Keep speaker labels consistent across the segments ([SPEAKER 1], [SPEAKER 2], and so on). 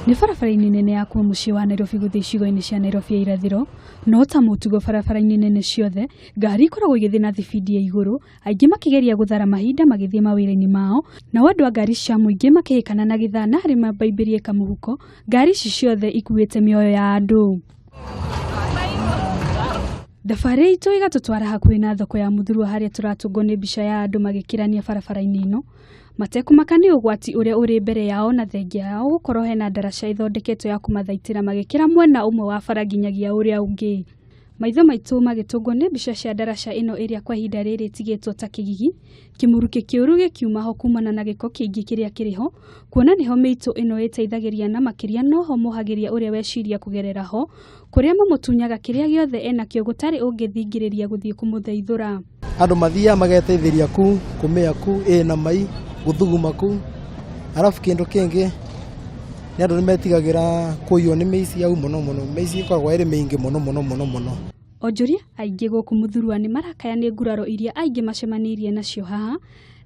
[SPEAKER 1] Nĩ barabara-ini nene ya kuuma mũciĩ wa Nairobi gũthiĩ icigo-inĩ cia Nairobi ya irathĩro, no ta mũtugo barabara-ini nene ciothe, ngari ikoragwo igĩthiĩ na thibindi ya igũrũ, aingĩ makĩgeria gũthara mahinda magĩthiĩ mawĩra-inĩ mao, na andũ a ngari cia mũingĩ makĩhĩkana na gĩthana harĩ mambaimbĩrie kamũhuko, ngari ici ciothe ikuĩte mioyo ya andũ. Thabarĩ itũ igatũtwara hakuhĩ na thoko ya Muthurwa harĩa tũratũngwo nĩ mbica ya andũ magĩkĩrania barabara-inĩ ĩno. Matekũmaka nĩ ũgwati ũrĩa ũrĩ mbere yao na thengia yao gũkorwo hena ndaraca ithondeketwo ya kũmathaitĩra magĩkĩra mwena ũmwe wa bara nginyagia ũrĩa ũngĩ. Maitho maitũ magĩtũngwo nĩ mbica cia ndaraca ĩno ĩrĩa kwa ihinda rĩrĩ ĩtigĩtwo ta kĩgigi, kĩmurukĩ kĩũru gĩkiuma ho kumana na gĩko kĩingĩ kĩrĩa kĩrĩ ho, kuona nĩho mĩitũ ĩno ĩteithagĩria na makĩria noho mohagĩria ũrĩa weciria kũgerera ho, kũrĩa mamũtunyaga kĩrĩa gĩothe enakĩo gũtarĩ ũngĩthingĩrĩria gũthiĩ kũmũtheithũra.
[SPEAKER 2] Andũ mathiaga mageteithĩria ku kũmĩa ku na mai guthuguma ku, arafu kindu kingi ni andu nimetigagĩra kũiywo nĩ mĩici au mũno mĩici ikoragwo ĩrĩ mĩingĩ mũno.
[SPEAKER 1] Onjoria aingĩ gũkũ Muthurwa nĩ marakaya nĩ nguraro iria aingĩ macemanirie nacio haha,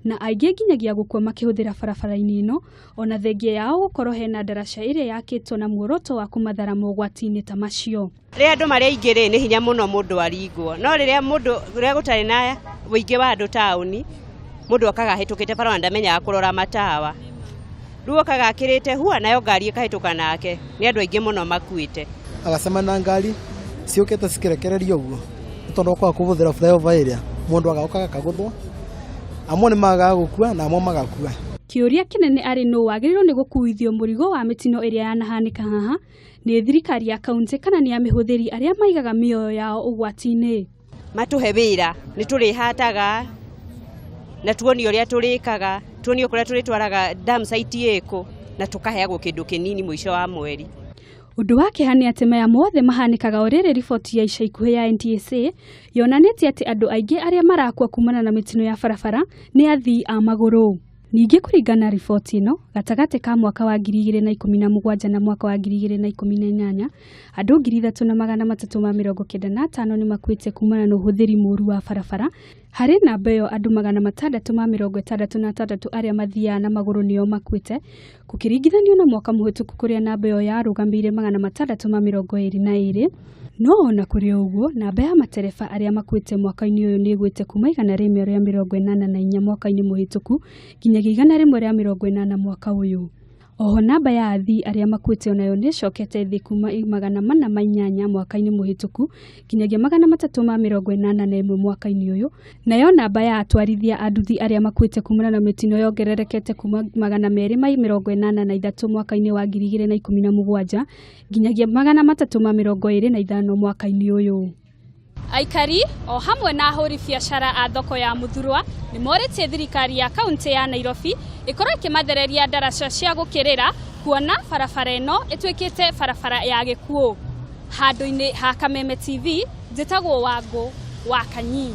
[SPEAKER 1] na aingĩ nginyagia gũkua makĩhũthĩra barabara-inĩ ĩno, ona thengia yao gũkorwo hena ndaraca ĩrĩa yakĩtwo na muoroto wa kũmathara mogwati-inĩ ta macio.
[SPEAKER 3] Rĩrĩa andũ marĩ aingĩ rĩ, nĩ hinya mũno mũndũ aringwo, no rĩrĩa gũtarĩ na ũingĩ wa andũ taũni, mũndũ akaga hĩtũkĩte bara ndamenyaga kũrora matawa. Rĩu akaga akĩrĩte hua nayo ngari ĩkahĩtũka nake, nĩ andũ aingĩ mũno makuĩte.
[SPEAKER 2] Agacemana na ngari ciũkĩte cikĩrekereria ũguo, tondũ kwa kũhũthĩra flyover ĩrĩa mũndũ agaũkaga akagũthwo, amwe nĩ magaga gũkua na amwe magakua.
[SPEAKER 1] Kĩũria kĩnene arĩ nũ wagĩrĩirwo nĩ gũkuithio mũrigo wa mĩtino ĩrĩa yanahanĩka haha, nĩ thirikari ya kaunti kana nĩ amĩhũthĩri arĩa maigaga mĩoyo yao ũgwati-inĩ.
[SPEAKER 3] Matũhe wĩra, nĩ tũrĩhataga na tuonio ũrĩa tũrĩkaga, tuonio kũrĩa tũrĩtwaraga dam site ĩkũ, na tũkaheagwo kĩndũ kĩnini mũico wa mweri.
[SPEAKER 1] Ũndũ wa kĩeha nĩ atĩ maya mothe mahanĩkaga o rĩrĩ riboti ya ica ikuhĩ ya NTSA yonanĩtie atĩ andũ aingĩ arĩa marakua kumana na mĩtino ya barabara nĩ athii a maguru. Ningĩ kũringana na riboti ĩno, gatagati ka mwaka wa 2017 na mwaka wa 2018, andũ 3,395 nĩ makuĩte kumana na ũhũthĩri mũru wa barabara, harĩ namba ĩyo andũ 666 arĩa mathiaga na maguru nĩo makuĩte, gũkĩringithanio na mwaka mũhĩtũku kũrĩa namba ĩyo yarũgamĩire 622. No ona kũrĩ ũguo, namba ya matereba arĩa makuĩte mwaka-inĩ ũyũ nĩ ĩgwĩte kuma 184 mwaka-inĩ mũhĩtũku nginyagia 180 mwaka ũyũ. Oho namba ya athii arĩa makuĩte onayo nĩ ĩcokete thĩ kuma 408 mwaka-inĩ mũhĩtũku nginyagia 381 mwaka-inĩ ũyũ. Nayo namba ya atwarithia a nduthi arĩa makuĩte kumana na mĩtino yongererekete kuma 283 mwaka-inĩ wa 2017 nginyagia 325 mwaka-inĩ ũyũ. Aikari o hamwe na ahũri biacara a thoko ya Muthurwa nĩ morĩtie thirikari ya kaunti ya Nairobi ĩkorwo ĩkĩmathereria ndaraca cia gũkĩrĩra, kuona barabara ĩno ĩtuĩkĩte barabara ya gĩkuũ. Handũ-inĩ ha Kameme TV, njĩtagwo Wangu wa Kanyi.